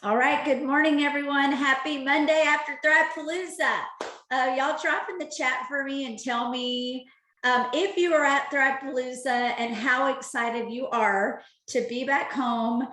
All right, good morning, everyone. Happy Monday after Thrivepalooza. Y'all drop in the chat for me and tell me if you are at Thrivepalooza and how excited you are to be back home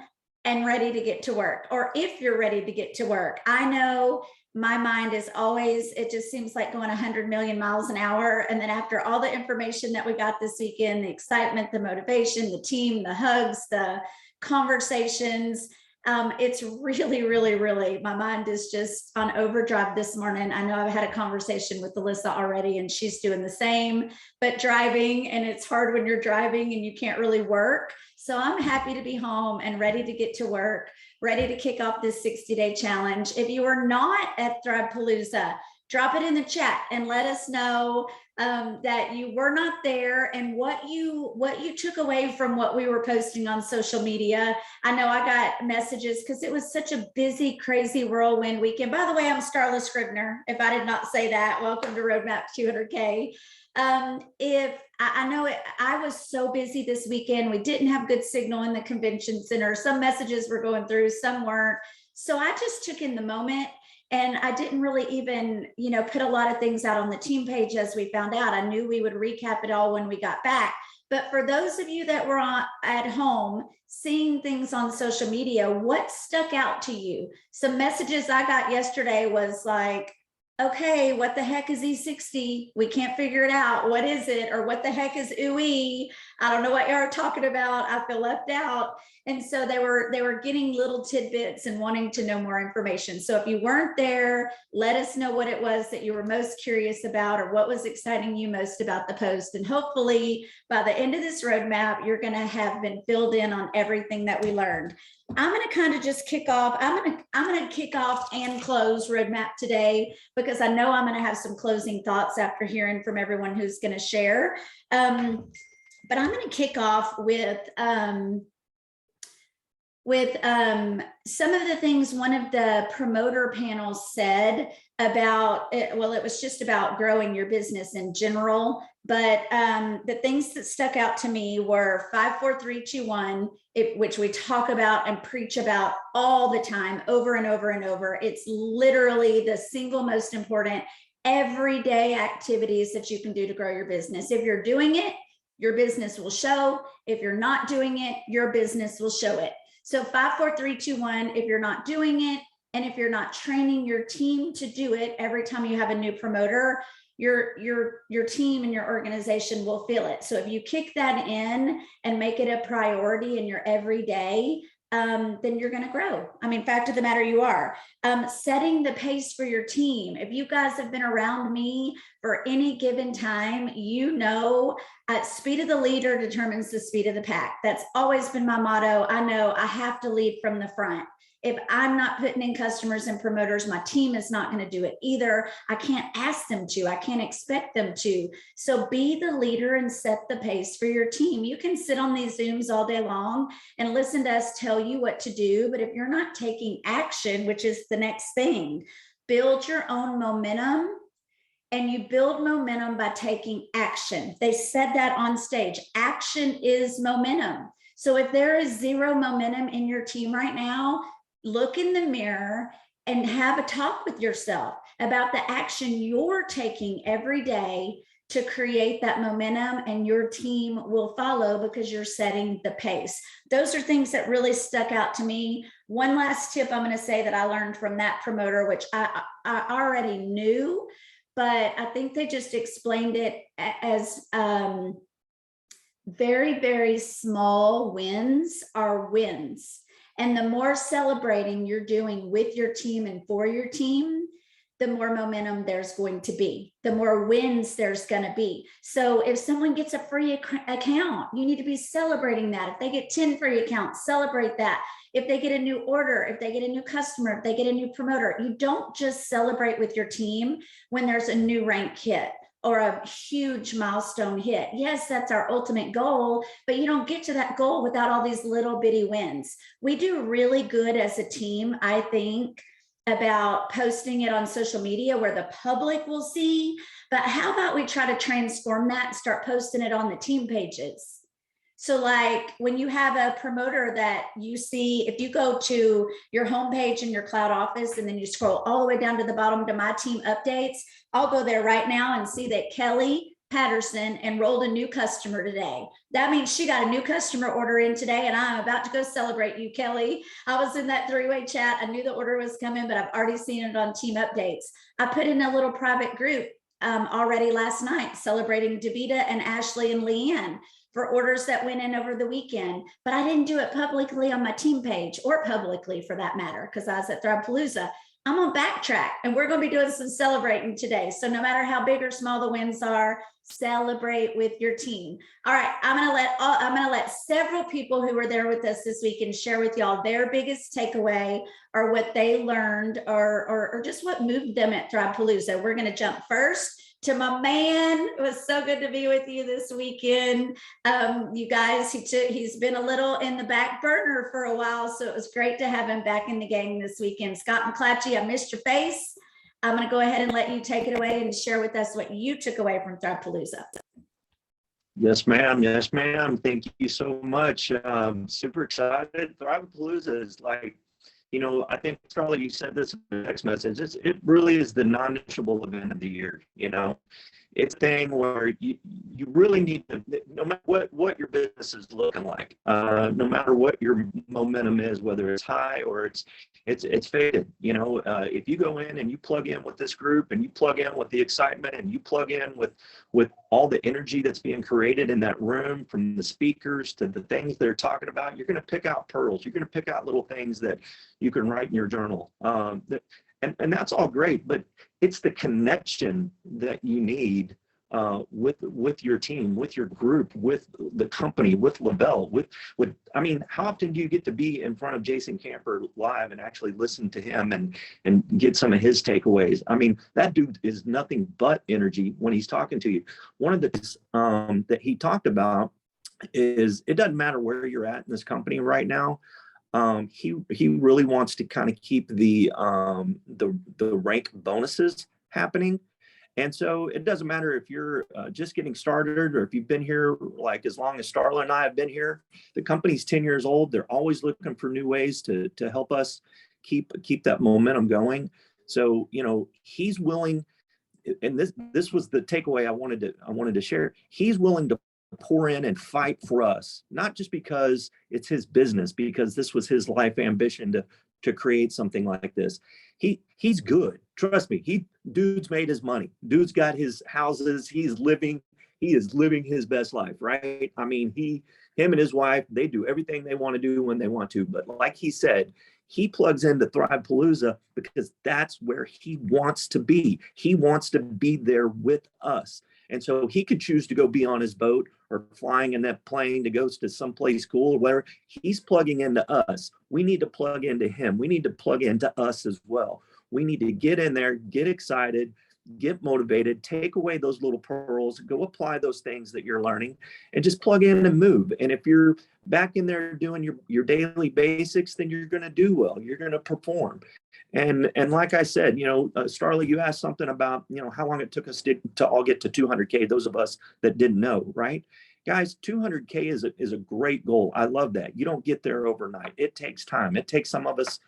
and ready to get to work, or if you're ready to get to work. I know my mind is always, it just seems like going 100 million miles an hour. And then after all the information that we got this weekend, the excitement, the motivation, the team, the hugs, the conversations, it's really, my mind is just on overdrive this morning. I know I've had a conversation with Alyssa already and she's doing the same, but driving, and it's hard when you're driving and you can't really work. So I'm happy to be home and ready to get to work, ready to kick off this 60-day challenge. If you are not at Thrivepalooza, drop it in the chat and let us know that you were not there and what you took away from what we were posting on social media. I know I got messages because it was such a busy, crazy whirlwind weekend. By the way, I'm Starla Scribner. If I did not say that, welcome to Roadmap 200K. I was so busy this weekend. We didn't have good signal in the convention center. Some messages were going through, some weren't. So I just took in the moment. And I didn't really even, put a lot of things out on the team page as we found out. I knew we would recap it all when we got back. But for those of you that were at home, seeing things on social media, what stuck out to you? Some messages I got yesterday was like, okay, what the heck is E60? We can't figure it out. What is it? Or what the heck is UE? I don't know what you're talking about. I feel left out. And so they were getting little tidbits and wanting to know more information. So if you weren't there, let us know what it was that you were most curious about or what was exciting you most about the post. And hopefully by the end of this roadmap, you're going to have been filled in on everything that we learned. I'm going to kind of just kick off. I'm going to kick off and close roadmap today because I know I'm going to have some closing thoughts after hearing from everyone who's going to share. But I'm going to kick off with some of the things one of the promoter panels said about it. Well, it was just about growing your business in general, but the things that stuck out to me were 5, 4, 3, 2, 1, which we talk about and preach about all the time, over and over and over. It's literally the single most important everyday activities that you can do to grow your business. If you're doing it, your business will show. If you're not doing it, your business will show it. So 5, 4, 3, 2, 1, if you're not doing it, and if you're not training your team to do it every time you have a new promoter, your team and your organization will feel it. So if you kick that in and make it a priority in your everyday, then you're going to grow. I mean, fact of the matter, you are. Setting the pace for your team. If you guys have been around me for any given time, speed of the leader determines the speed of the pack. That's always been my motto. I know I have to lead from the front. If I'm not putting in customers and promoters, my team is not going to do it either. I can't ask them to. I can't expect them to. So be the leader and set the pace for your team. You can sit on these Zooms all day long and listen to us tell you what to do. But if you're not taking action, which is the next thing, build your own momentum. And you build momentum by taking action. They said that on stage. Action is momentum. So if there is zero momentum in your team right now, look in the mirror and have a talk with yourself about the action you're taking every day to create that momentum, and your team will follow because you're setting the pace. Those are things that really stuck out to me. One last tip I'm going to say that I learned from that promoter, which I already knew, but I think they just explained it as very, very small wins are wins. And the more celebrating you're doing with your team and for your team, the more momentum there's going to be, the more wins there's going to be. So if someone gets a free account, you need to be celebrating that. If they get 10 free accounts, celebrate that. If they get a new order, if they get a new customer, if they get a new promoter, you don't just celebrate with your team when there's a new rank hit or a huge milestone hit. Yes, that's our ultimate goal, but you don't get to that goal without all these little bitty wins. We do really good as a team, I think, about posting it on social media where the public will see, but how about we try to transform that and start posting it on the team pages? So like when you have a promoter that you see, if you go to your homepage in your cloud office and then you scroll all the way down to the bottom to my team updates, I'll go there right now and see that Kelly Patterson enrolled a new customer today. That means she got a new customer order in today, and I'm about to go celebrate you, Kelly. I was in that three-way chat. I knew the order was coming, but I've already seen it on team updates. I put in a little private group already last night celebrating Davita and Ashley and Leanne for orders that went in over the weekend, but I didn't do it publicly on my team page, or publicly for that matter, because I was at Thrivepalooza. I'm gonna backtrack, and we're gonna be doing some celebrating today. So no matter how big or small the wins are, celebrate with your team. All right, I'm gonna let several people who were there with us this weekend share with y'all their biggest takeaway, or what they learned, or just what moved them at Thrivepalooza. We're gonna jump first to my man. It was so good to be with you this weekend. You guys, he's been a little in the back burner for a while, so it was great to have him back in the gang this weekend. Scott McClatchy, I missed your face. I'm going to go ahead and let you take it away and share with us what you took away from Thrivepalooza. Yes, ma'am. Yes, ma'am. Thank you so much. Super excited. Thrivepalooza is like, you know, I think, Charlie, you said this in the text message, it really is the non-negotiable event of the year. You know, it's a thing where you really need to, no matter what your business is looking like, no matter what your momentum is, whether it's high or it's faded. You know, if you go in and you plug in with this group, and you plug in with the excitement, and you plug in with all the energy that's being created in that room, from the speakers to the things they're talking about, you're going to pick out pearls. You're going to pick out little things that you can write in your journal. And that's all great, but it's the connection that you need with your team, with your group, with the company, with LaBelle, with I mean, how often do you get to be in front of Jason Camper live and actually listen to him and get some of his takeaways? I mean, that dude is nothing but energy when he's talking to you. One of the that he talked about is, it doesn't matter where you're at in this company right now. He really wants to kind of keep the rank bonuses happening. And so it doesn't matter if you're just getting started, or if you've been here like as long as Starla and I have been here. The company's 10 years old. They're always looking for new ways to help us keep that momentum going. So, you know, he's willing, and this was the takeaway I wanted to share. He's willing to pour in and fight for us, not just because it's his business, because this was his life ambition to create something like this. He's good. Trust me. Dude's made his money. Dude's got his houses. He is living his best life, right? I mean, him and his wife, they do everything they want to do when they want to. But like he said, he plugs into Thrivepalooza because that's where he wants to be. He wants to be there with us. And so he could choose to go be on his boat or flying in that plane to go to someplace cool or whatever. He's plugging into us. We need to plug into him. We need to plug into us as well. We need to get in there, get excited, get motivated, take away those little pearls, go apply those things that you're learning, and just plug in and move. And if you're back in there doing your daily basics, then you're going to do well. You're going to perform. And like I said, you know, Starla, you asked something about, you know, how long it took us to all get to 200K, those of us that didn't know, right? Guys, 200K is a great goal. I love that. You don't get there overnight. It takes time. It takes some of us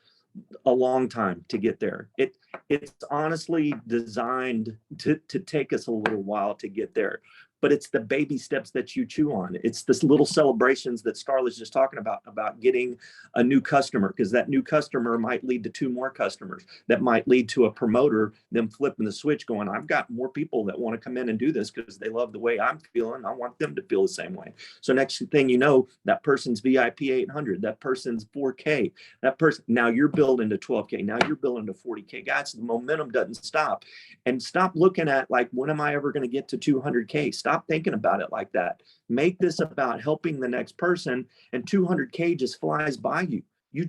a long time to get there. It's honestly designed to take us a little while to get there. But it's the baby steps that you chew on. It's this little celebrations that Starla's just talking about getting a new customer, because that new customer might lead to 2 more customers. That might lead to a promoter, them flipping the switch going, I've got more people that want to come in and do this because they love the way I'm feeling. I want them to feel the same way. So next thing you know, that person's VIP 800, that person's 4K, that person, now you're building to 12K, now you're building to 40K. Guys, the momentum doesn't stop. And stop looking at like, when am I ever going to get to 200K? Stop thinking about it like that. Make this about helping the next person, and 200K just flies by you. You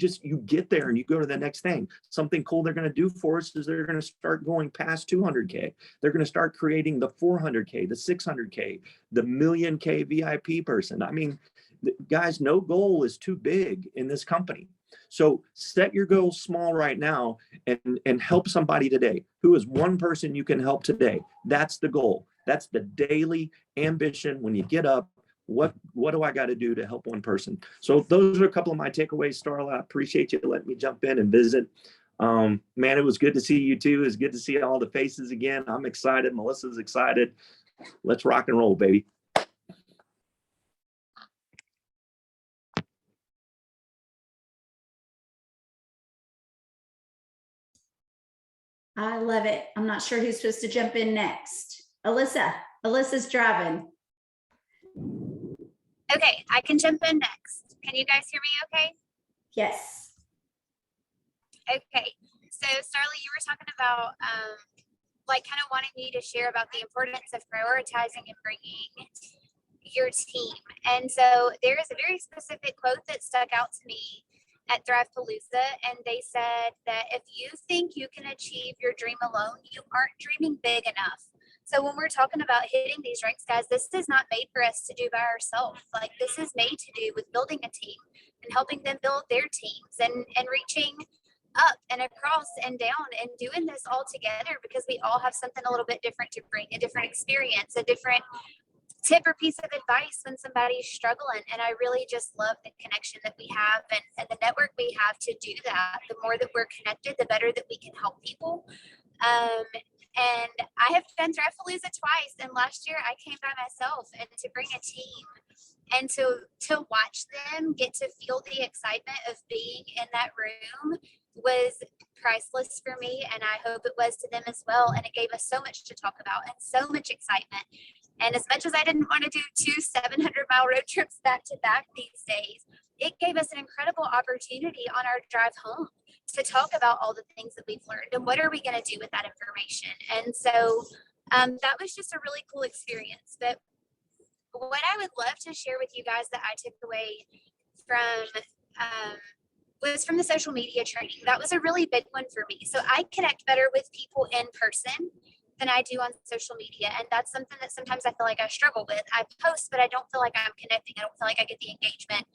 get there and you go to the next thing. Something cool they're going to do for us is they're going to start going past 200K. They're going to start creating the 400K, the 600K, the million K VIP person. I mean, guys, no goal is too big in this company. So set your goals small right now and help somebody today. Who is one person you can help today? That's the goal. That's the daily ambition when you get up. What do I got to do to help one person? So those are a couple of my takeaways, Starla. I appreciate you letting me jump in and visit. Man, it was good to see you too. It's good to see all the faces again. I'm excited. Melissa's excited. Let's rock and roll, baby. I love it. I'm not sure who's supposed to jump in next. Alyssa's driving. Okay, I can jump in next. Can you guys hear me okay? Yes. Okay, so Starla, you were talking about like kind of wanting me to share about the importance of prioritizing and bringing your team. And so there is a very specific quote that stuck out to me at Thrivepalooza, and they said that if you think you can achieve your dream alone, you aren't dreaming big enough. So when we're talking about hitting these ranks, guys, this is not made for us to do by ourselves. Like, this is made to do with building a team and helping them build their teams and reaching up and across and down and doing this all together, because we all have something a little bit different to bring, a different experience, a different tip or piece of advice when somebody's struggling. And I really just love the connection that we have and the network we have to do that. The more that we're connected, the better that we can help people. And I have done Thrivepalooza twice, and last year I came by myself, and to bring a team and to watch them get to feel the excitement of being in that room was priceless for me, and I hope it was to them as well. And it gave us so much to talk about and so much excitement. And as much as I didn't want to do 2 700-mile road trips back to back these days, it gave us an incredible opportunity on our drive home to talk about all the things that we've learned and what are we going to do with that information. And so that was just a really cool experience. But what I would love to share with you guys that I took away from was from the social media training. That was a really big one for me. So I connect better with people in person than I do on social media. And that's something that sometimes I feel like I struggle with. I post, but I don't feel like I'm connecting. I don't feel like I get the engagement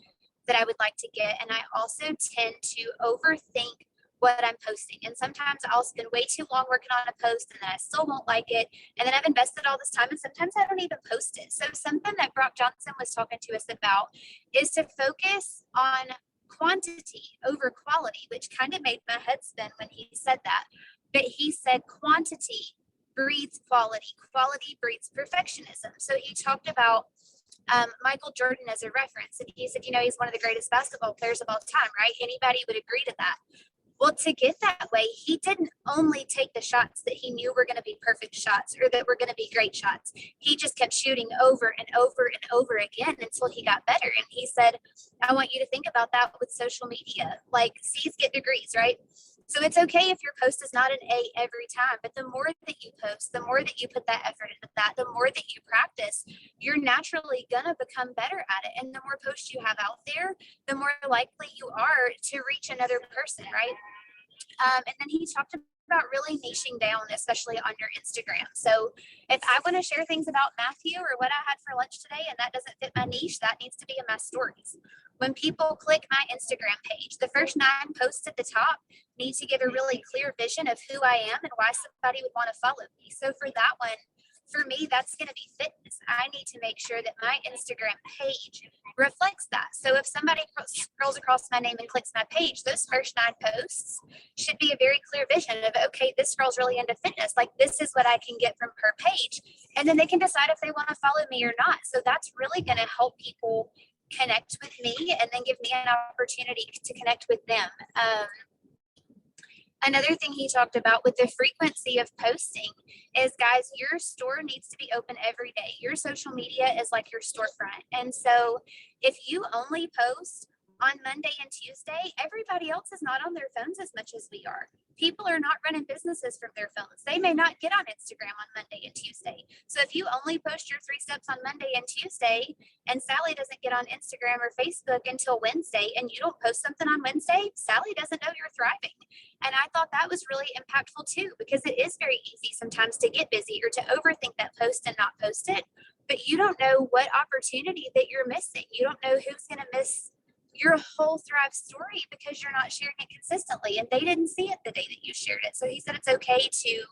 that I would like to get. And I also tend to overthink what I'm posting. And sometimes I'll spend way too long working on a post and then I still won't like it. And then I've invested all this time and sometimes I don't even post it. So something that Brock Johnson was talking to us about is to focus on quantity over quality, which kind of made my head spin when he said that. But he said quantity breeds quality. Quality breeds perfectionism. So he talked about Michael Jordan as a reference. And he said, you know, he's one of the greatest basketball players of all time, right? Anybody would agree to that. Well, to get that way, he didn't only take the shots that he knew were going to be perfect shots or that were going to be great shots. He just kept shooting over and over and over again until he got better. And he said, I want you to think about that with social media. Like, C's get degrees, right? So it's okay if your post is not an A every time, but the more that you post, the more that you put that effort into that, the more that you practice, you're naturally going to become better at it. And the more posts you have out there, the more likely you are to reach another person, right? And then he talked about really niching down, especially on your Instagram. So if I want to share things about Matthew or what I had for lunch today and that doesn't fit my niche, that needs to be in my stories. When people click my Instagram page, the first 9 posts at the top need to give a really clear vision of who I am and why somebody would want to follow me. So for that one, for me, that's going to be fitness. I need to make sure that my Instagram page reflects that. So if somebody scrolls across my name and clicks my page, those first 9 posts should be a very clear vision of, okay, this girl's really into fitness. Like, this is what I can get from her page. And then they can decide if they want to follow me or not. So that's really going to help people connect with me and then give me an opportunity to connect with them. Another thing he talked about with the frequency of posting is, guys, your store needs to be open every day. Your social media is like your storefront. And so if you only post on Monday and Tuesday, everybody else is not on their phones as much as we are. People are not running businesses from their phones. They may not get on Instagram on Monday and Tuesday. So if you only post your 3 steps on Monday and Tuesday, and Sally doesn't get on Instagram or Facebook until Wednesday, and you don't post something on Wednesday, Sally doesn't know you're thriving. And I thought that was really impactful too, because it is very easy sometimes to get busy or to overthink that post and not post it. But you don't know what opportunity that you're missing. You don't know who's going to miss your whole Thrive story because you're not sharing it consistently, and they didn't see it the day that you shared it. So he said it's okay to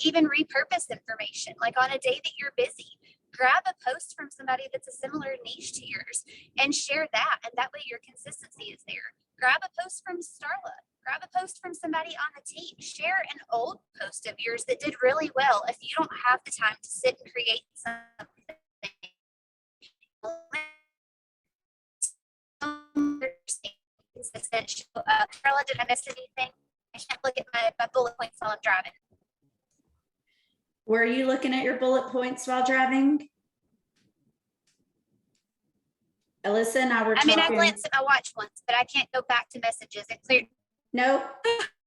even repurpose information. Like, on a day that you're busy, grab a post from somebody that's a similar niche to yours and share that. And that way your consistency is there. Grab a post from Starla. Grab a post from somebody on the team. Share an old post of yours that did really well. If you don't have the time to sit and create something, consistent, show up. Carla, did I miss anything? I can't look at my bullet points while I'm driving. Were you looking at your bullet points while driving? Alyssa and I were talking. I glanced at my watch once, but I can't go back to messages. It cleared. Nope.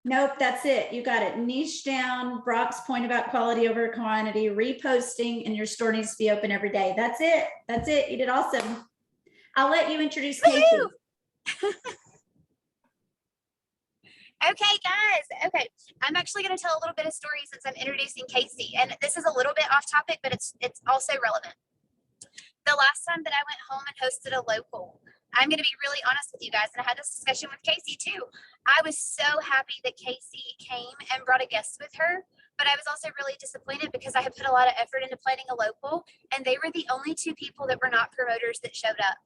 Nope, that's it. You got it. Niche down, Brock's point about quality over quantity, reposting, and your store needs to be open every day. That's it. That's it. You did awesome. I'll let you introduce Casey. Okay, guys. Okay, I'm actually going to tell a little bit of story since I'm introducing Casey, and this is a little bit off topic, but it's also relevant. The last time that I went home and hosted a local, I'm going to be really honest with you guys, and I had this discussion with Casey too. I was so happy that Casey came and brought a guest with her, but I was also really disappointed because I had put a lot of effort into planning a local, and they were the only two people that were not promoters that showed up.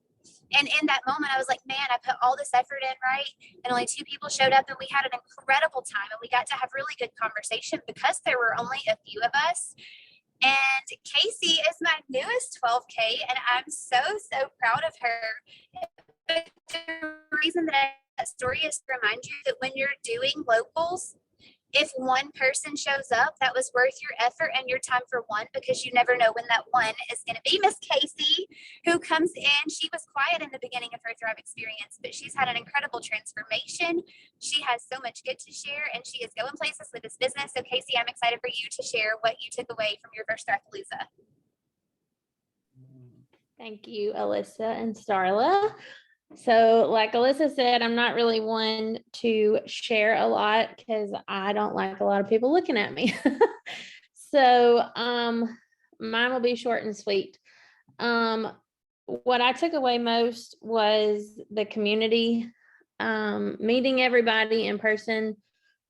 And in that moment, I was like, man, I put all this effort in, right? And only two people showed up, and we had an incredible time, and we got to have really good conversation because there were only a few of us. And Casey is my newest 12K, and I'm so proud of her. But the reason that story is to remind you that when you're doing locals, if one person shows up, that was worth your effort and your time for one, because you never know when that one is going to be. Miss Casey, who comes in, she was quiet in the beginning of her Thrive experience, but she's had an incredible transformation. She has so much good to share, and she is going places with this business. So Casey, I'm excited for you to share what you took away from your first Thrive-palooza. Thank you, Alyssa and Starla. So like Alyssa said, I'm not really one to share a lot because I don't like a lot of people looking at me. So mine will be short and sweet. What I took away most was the community. Meeting everybody in person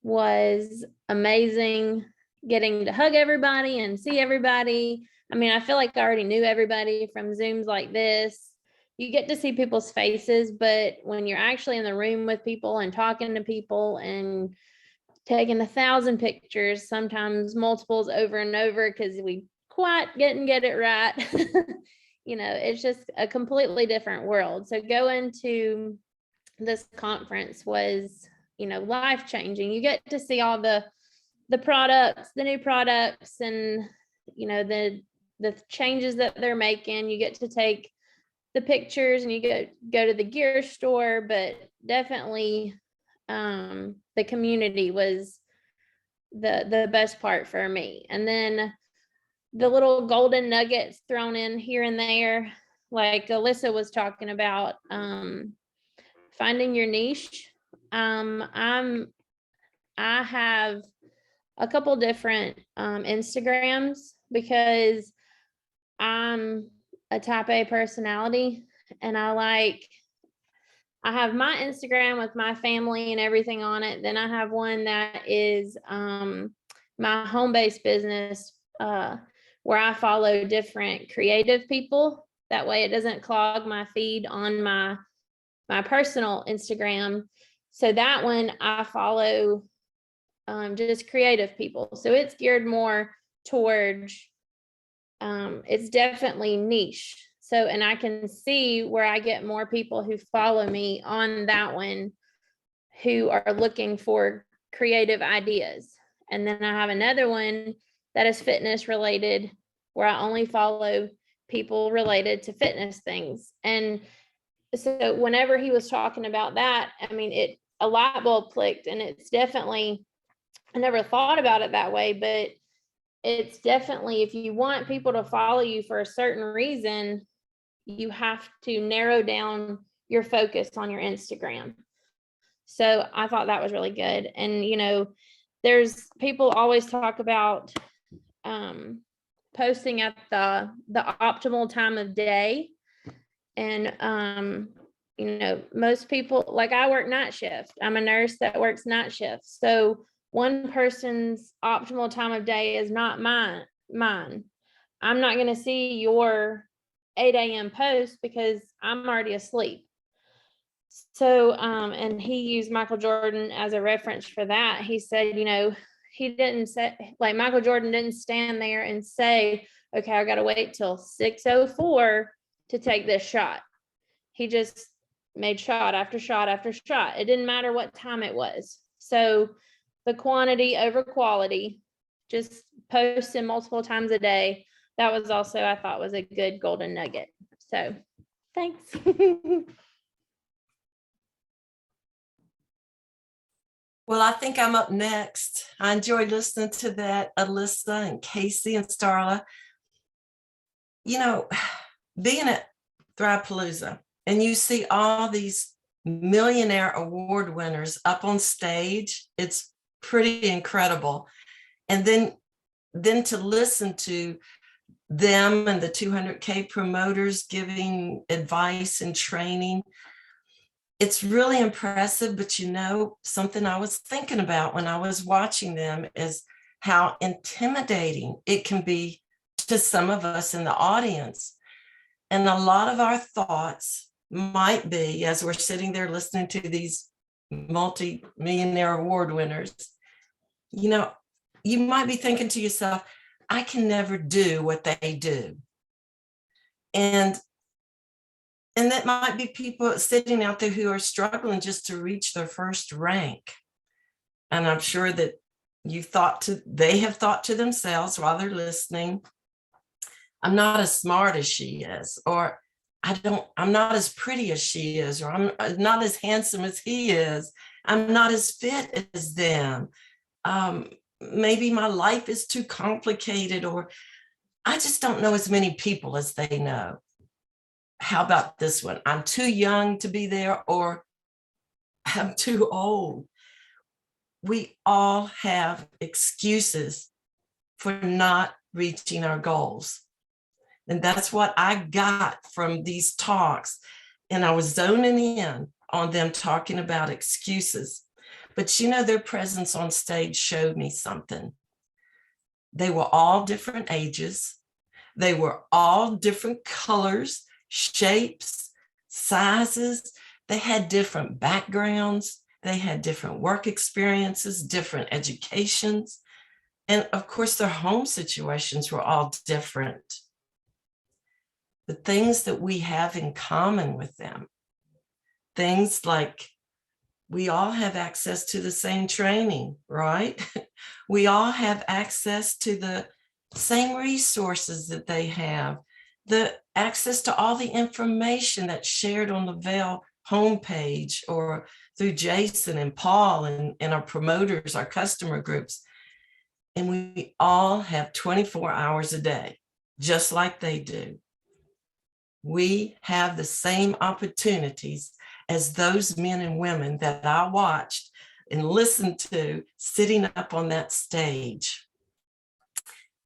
was amazing. Getting to hug everybody and see everybody. I mean, I feel like I already knew everybody from Zooms like this. You get to see people's faces, but when you're actually in the room with people and talking to people and taking 1,000 pictures, sometimes multiples over and over because we quite didn't get it right. You know, it's just a completely different world. So going to this conference was, you know, life-changing. You get to see all the products, the new products, and, you know, the changes that they're making. You get to take the pictures and you go to the gear store, but definitely the community was the best part for me. And then the little golden nuggets thrown in here and there, like Alyssa was talking about, finding your niche. I have a couple different Instagrams because I'm a type A personality, and I have my Instagram with my family and everything on it. Then I have one that is my home-based business where I follow different creative people. That way it doesn't clog my feed on my personal Instagram. So that one I follow just creative people. So it's geared more towards it's definitely niche. So, and I can see where I get more people who follow me on that one who are looking for creative ideas. And then I have another one that is fitness related, where I only follow people related to fitness things. And so whenever he was talking about that, I mean, a light bulb clicked, and it's definitely, I never thought about it that way, but it's definitely, if you want people to follow you for a certain reason, you have to narrow down your focus on your Instagram. So I thought that was really good. And, you know, there's people always talk about posting at the optimal time of day. And, you know, most people, like I work night shift. I'm a nurse that works night shift. So one person's optimal time of day is not mine. I'm not going to see your 8 a.m. post because I'm already asleep. So, and he used Michael Jordan as a reference for that. He said, you know, he didn't say, like, Michael Jordan didn't stand there and say, okay, I got to wait till 6:04 to take this shot. He just made shot after shot after shot. It didn't matter what time it was. So the quantity over quality, just posting multiple times a day. That was also, I thought, was a good golden nugget. So thanks. Well, I think I'm up next. I enjoyed listening to that, Alyssa and Casey and Starla. You know, being at Thrivepalooza and you see all these millionaire award winners up on stage, it's pretty incredible. And then to listen to them and the 200K promoters giving advice and training, it's really impressive. But you know, something I was thinking about when I was watching them is how intimidating it can be to some of us in the audience. And a lot of our thoughts might be, as we're sitting there listening to these multi-millionaire award winners, you know, you might be thinking to yourself, I can never do what they do. And that might be people sitting out there who are struggling just to reach their first rank. And I'm sure that they have thought to themselves while they're listening, I'm not as smart as she is, or I'm not as pretty as she is, or I'm not as handsome as he is. I'm not as fit as them. Maybe my life is too complicated, or I just don't know as many people as they know. How about this one? I'm too young to be there, or I'm too old. We all have excuses for not reaching our goals. And that's what I got from these talks. And I was zoning in on them talking about excuses. But you know, their presence on stage showed me something. They were all different ages. They were all different colors, shapes, sizes. They had different backgrounds. They had different work experiences, different educations. And of course, their home situations were all different. The things that we have in common with them, things like we all have access to the same training, right? We all have access to the same resources that they have, the access to all the information that's shared on the Vail homepage or through Jason and Paul and our promoters, our customer groups. And we all have 24 hours a day, just like they do. We have the same opportunities as those men and women that I watched and listened to sitting up on that stage.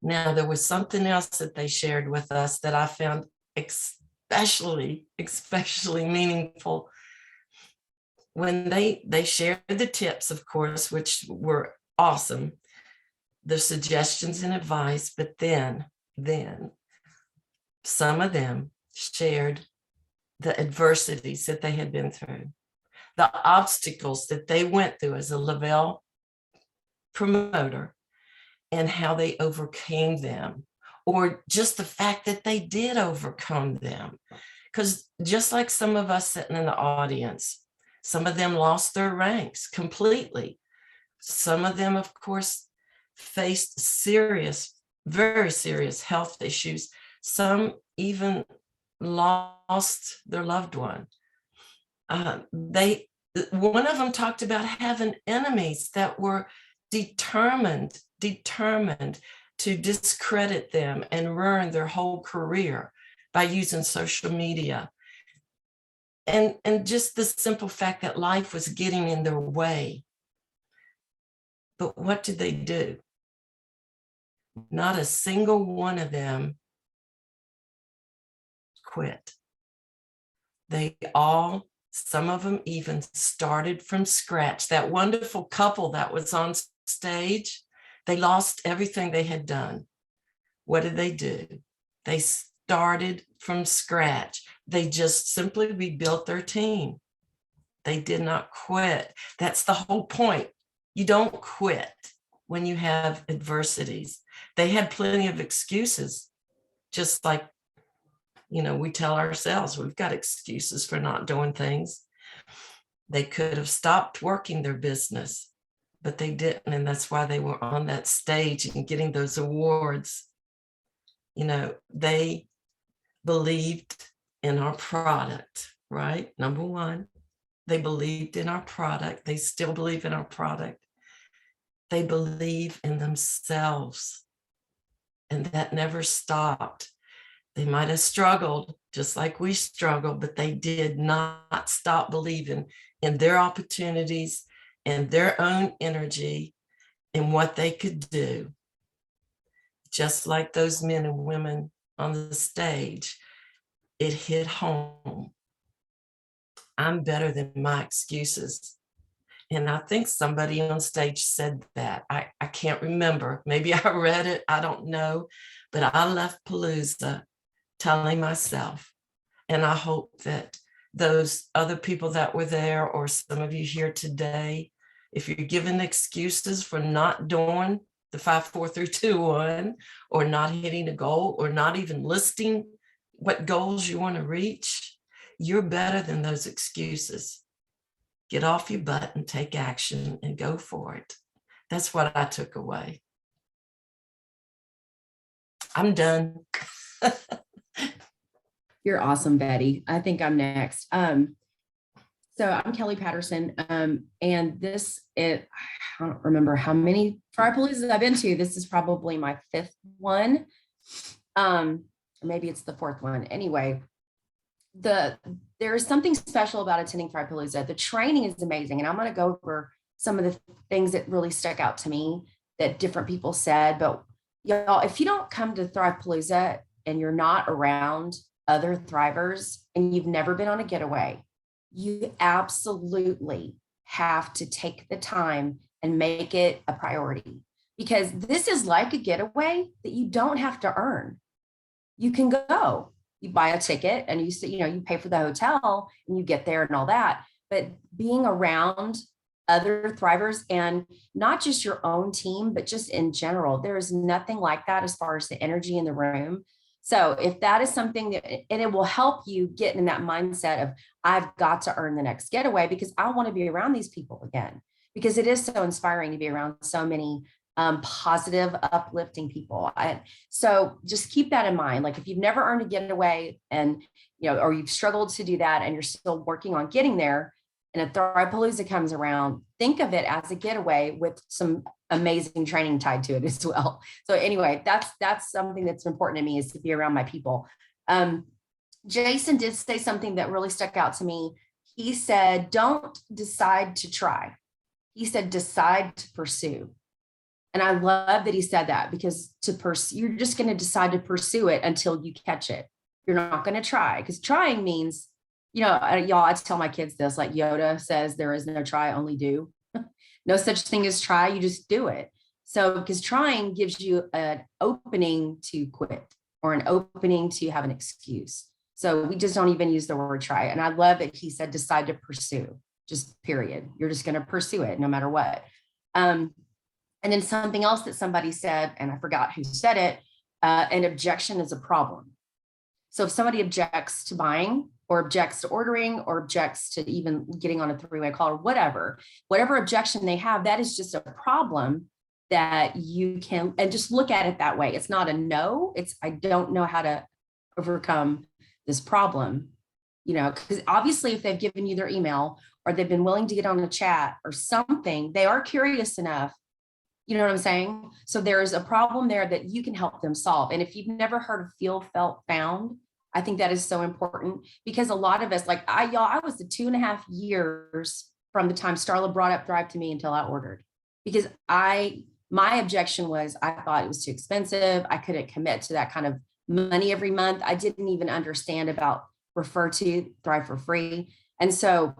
Now, there was something else that they shared with us that I found especially meaningful. When they shared the tips, of course, which were awesome, the suggestions and advice, but then some of them shared the adversities that they had been through, the obstacles that they went through as a Lavelle promoter, and how they overcame them, or just the fact that they did overcome them. Because just like some of us sitting in the audience, some of them lost their ranks completely. Some of them, of course, faced very serious health issues. Some even lost their loved one. One of them talked about having enemies that were determined to discredit them and ruin their whole career by using social media. And just the simple fact that life was getting in their way. But what did they do? Not a single one of them quit. Some of them even started from scratch. That wonderful couple that was on stage, they lost everything they had done. What did they do? They started from scratch. They just simply rebuilt their team. They did not quit. That's the whole point. You don't quit when you have adversities. They had plenty of excuses, just like, we tell ourselves we've got excuses for not doing things. They could have stopped working their business, but they didn't. And that's why they were on that stage and getting those awards. They believed in our product, right? Number one, they believed in our product. They still believe in our product. They believe in themselves. And that never stopped. They might have struggled just like we struggled, but they did not stop believing in their opportunities and their own energy and what they could do. Just like those men and women on the stage, it hit home. I'm better than my excuses. And I think somebody on stage said that. I can't remember. Maybe I read it. I don't know. But I left Palooza telling myself, and I hope that those other people that were there, or some of you here today, if you're given excuses for not doing the 5, 4, 3, 2, 1, or not hitting a goal, or not even listing what goals you want to reach, you're better than those excuses. Get off your butt and take action and go for it. That's what I took away. I'm done. You're awesome, Betty. I think I'm next. So I'm Kelly Patterson. And I don't remember how many Tripaloozas I've been to. This is probably my 5th one. Maybe it's the 4th one. Anyway, there is something special about attending Tripalooza. The training is amazing. And I'm going to go over some of the things that really stuck out to me that different people said. But y'all, if you don't come to Tripalooza and you're not around other thrivers and you've never been on a getaway, you absolutely have to take the time and make it a priority, because this is like a getaway that you don't have to earn. You can go, you buy a ticket and you pay for the hotel and you get there and all that. But being around other thrivers, and not just your own team, but just in general, there is nothing like that as far as the energy in the room. So if that is something and it will help you get in that mindset of, I've got to earn the next getaway because I want to be around these people again, because it is so inspiring to be around so many positive, uplifting people. So just keep that in mind. Like if you've never earned a getaway and, or you've struggled to do that and you're still working on getting there, and a Thrivapalooza comes around, think of it as a getaway with some amazing training tied to it as well. So anyway, that's something that's important to me, is to be around my people. Jason did say something that really stuck out to me. He said, don't decide to try. He said, decide to pursue. And I love that he said that, because you're just going to decide to pursue it until you catch it. You're not going to try, because trying means, y'all, I tell my kids this, like Yoda says, there is no try, only do. No such thing as try, you just do it. So, because trying gives you an opening to quit or an opening to have an excuse. So we just don't even use the word try. And I love that he said, decide to pursue, just period. You're just going to pursue it no matter what. And then something else that somebody said, and I forgot who said it, an objection is a problem. So if somebody objects to buying, or objects to ordering, or objects to even getting on a 3-way call, or whatever objection they have, that is just a problem that you can, and just look at it that way. It's not a no, it's, I don't know how to overcome this problem, because obviously if they've given you their email, or they've been willing to get on a chat or something, they are curious enough. You know what I'm saying? So there's a problem there that you can help them solve. And if you've never heard of feel, felt, found, I think that is so important, because a lot of us, like I was the 2.5 years from the time Starla brought up Thrive to me until I ordered, because my objection was, I thought it was too expensive. I couldn't commit to that kind of money every month. I didn't even understand about refer to Thrive for free. And so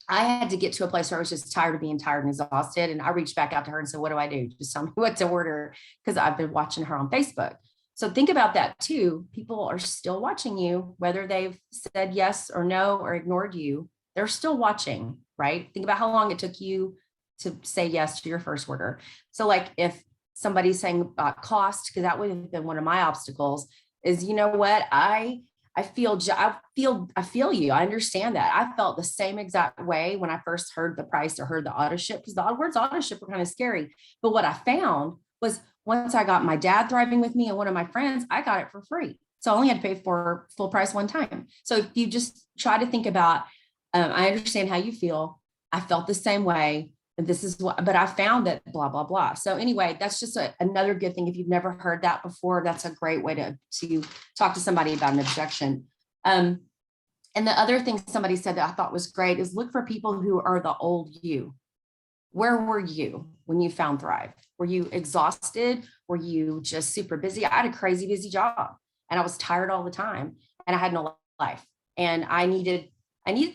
I had to get to a place where I was just tired of being tired and exhausted. And I reached back out to her and said, what do I do? Just tell me what to order, because I've been watching her on Facebook. So think about that too. People are still watching you, whether they've said yes or no or ignored you, they're still watching, right? Think about how long it took you to say yes to your first order. So like if somebody's saying about cost, because that would have been one of my obstacles, is, you know what, I feel you. I understand that. I felt the same exact way when I first heard the price or heard the auto ship, because the words auto ship were kind of scary. But what I found was once I got my dad thriving with me and one of my friends, I got it for free. So I only had to pay for full price one time. So if you just try to think about, I understand how you feel. I felt the same way. And this is what, but I found that blah, blah, blah. So anyway, that's just another good thing. If you've never heard that before, that's a great way to talk to somebody about an objection. And the other thing somebody said that I thought was great is look for people who are the old you. Where were you when you found Thrive? Were you exhausted? Were you just super busy? I had a crazy busy job and I was tired all the time and I had no life. And I needed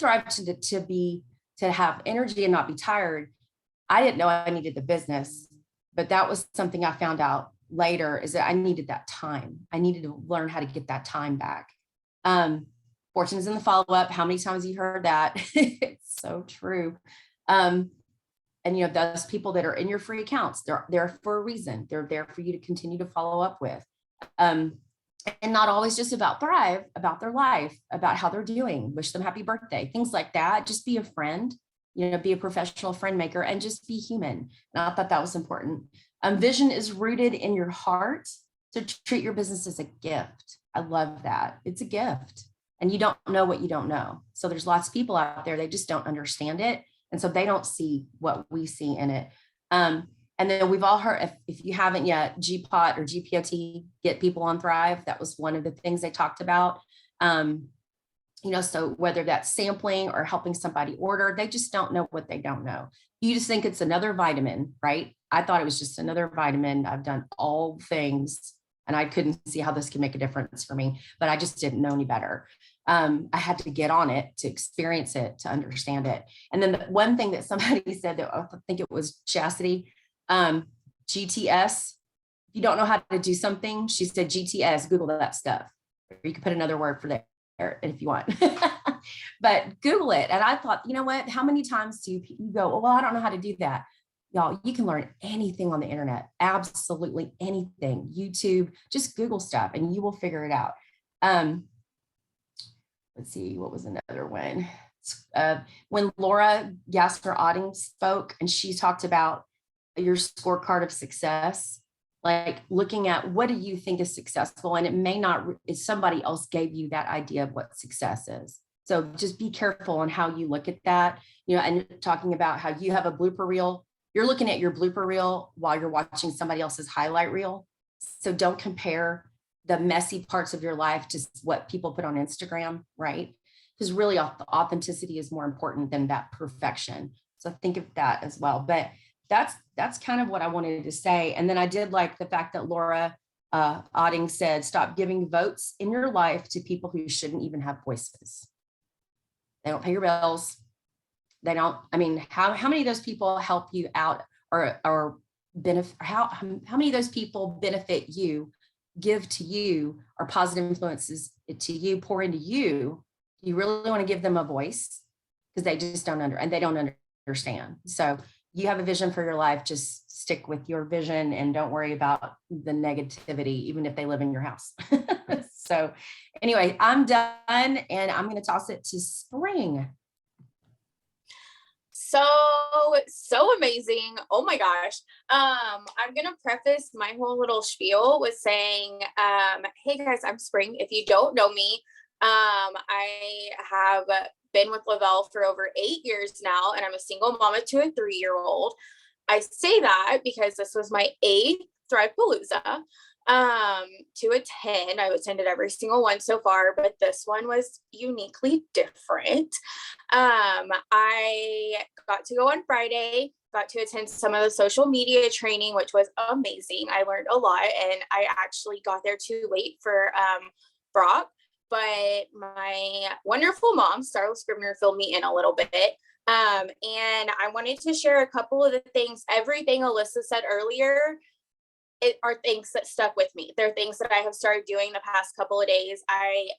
Thrive to have energy and not be tired. I didn't know I needed the business, but that was something I found out later, is that I needed that time. I needed to learn how to get that time back. Fortune's in the follow-up. How many times have you heard that? It's so true. And you know, those people that are in your free accounts, they're there for a reason. They're there for you to continue to follow up with. And not always just about Thrive, about their life, about how they're doing, wish them happy birthday, things like that. Just be a friend, you know, be a professional friend maker and just be human. And I thought that was important. Vision is rooted in your heart. So treat your business as a gift. I love that. It's a gift and you don't know what you don't know. So there's lots of people out there, they just don't understand it. And so they don't see what we see in it. And then we've all heard, if you haven't yet, GPOT or GPOT, get people on Thrive. That was one of the things they talked about. You know, so whether that's sampling or helping somebody order, they just don't know what they don't know. You just think it's another vitamin, right? I thought it was just another vitamin. I've done all things and I couldn't see how this could make a difference for me, but I just didn't know any better. I had to get on it to experience it, to understand it. And then the one thing that somebody said, that I think it was Chastity, GTS, if you don't know how to do something, she said GTS, Google that stuff. Or you could put another word for that if you want, but Google it. And I thought, you know what, how many times do you go, well, I don't know how to do that. Y'all, you can learn anything on the internet, absolutely anything. YouTube, just Google stuff and you will figure it out. Let's see, what was another one? When Laura Gasper-Otting spoke and she talked about your scorecard of success, like looking at what do you think is successful, and it may not, if somebody else gave you that idea of what success is. So just be careful on how you look at that, you know, and talking about how you have a blooper reel, you're looking at your blooper reel while you're watching somebody else's highlight reel. So don't compare the messy parts of your life to what people put on Instagram, right? Because really authenticity is more important than that perfection. So think of that as well. But that's kind of what I wanted to say. And then I did like the fact that Laura Otting said, stop giving votes in your life to people who shouldn't even have voices. They don't pay your bills. They don't, I mean, how many of those people help you out or benefit, how many of those people benefit you, give to you, are positive influences to you, pour into you? You really want to give them a voice because they just don't and they don't understand. So you have a vision for your life, just stick with your vision and don't worry about the negativity, even if they live in your house. So anyway, I'm done and I'm going to toss it to Spring. So amazing. Oh my gosh. I'm going to preface my whole little spiel with saying, hey guys, I'm Spring. If you don't know me, I have been with Lavelle for over 8 years now, and I'm a single mama to a 3-year-old. I say that because this was my 8th Thrivepalooza to attend. I've attended every single one so far, but this one was uniquely different. I got to go on Friday, got to attend some of the social media training, which was amazing. I learned a lot, and I actually got there too late for Brock. But my wonderful mom, Starla Scribner, filled me in a little bit. And I wanted to share a couple of the things, everything Alyssa said earlier are things that stuck with me. They're things that I have started doing the past couple of days. I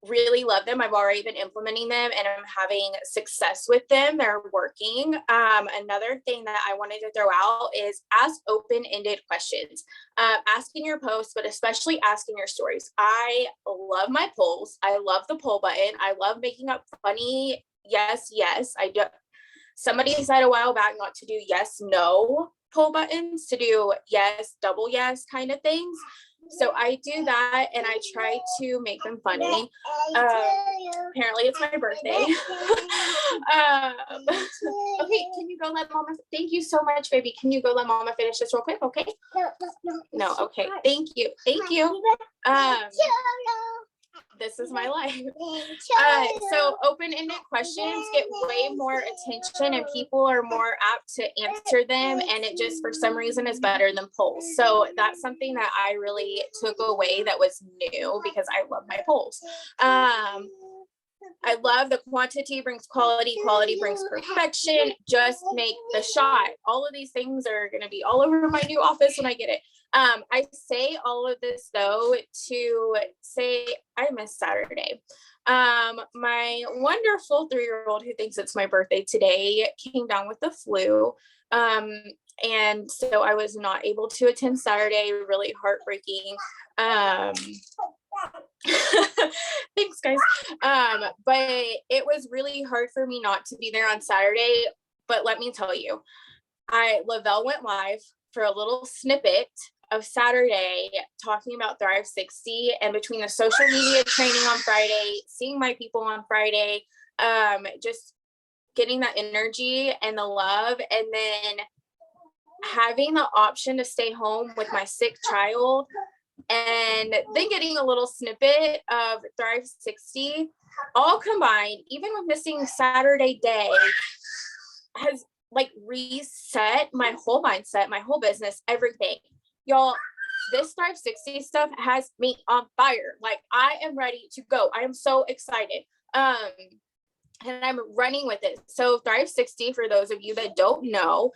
really love them. I've already been implementing them and I'm having success with them. They're working. Another thing that I wanted to throw out is ask open-ended questions. Ask in your posts, but especially ask in your stories. I love my polls. I love the poll button. I love making up funny yes. I do. Somebody said a while back not to do yes, no poll buttons, to do yes, double yes kind of things. So I do that and I try to make them funny. Apparently it's my birthday. Okay, can you go let mama, thank you so much, baby. Can you go let mama finish this real quick? Okay. No, okay. Thank you. This is my life. So open-ended questions get way more attention and people are more apt to answer them. And it just, for some reason, is better than polls. So that's something that I really took away that was new because I love my polls. I love the quantity brings quality, quality brings perfection. Just make the shot. All of these things are going to be all over my new office when I get it. I say all of this though to say I miss Saturday. My wonderful 3-year-old who thinks it's my birthday today came down with the flu. And so I was not able to attend Saturday, really heartbreaking. Thanks guys. But it was really hard for me not to be there on Saturday. But let me tell you, Lavelle went live for a little snippet of Saturday talking about Thrive 60, and between the social media training on Friday, seeing my people on Friday, just getting that energy and the love, and then having the option to stay home with my sick child, and then getting a little snippet of Thrive 60, all combined, even with missing Saturday day, has like reset my whole mindset, my whole business, everything. Y'all, this Thrive 60 stuff has me on fire. Like I am ready to go. I am so excited. And I'm running with it. So Thrive 60, for those of you that don't know,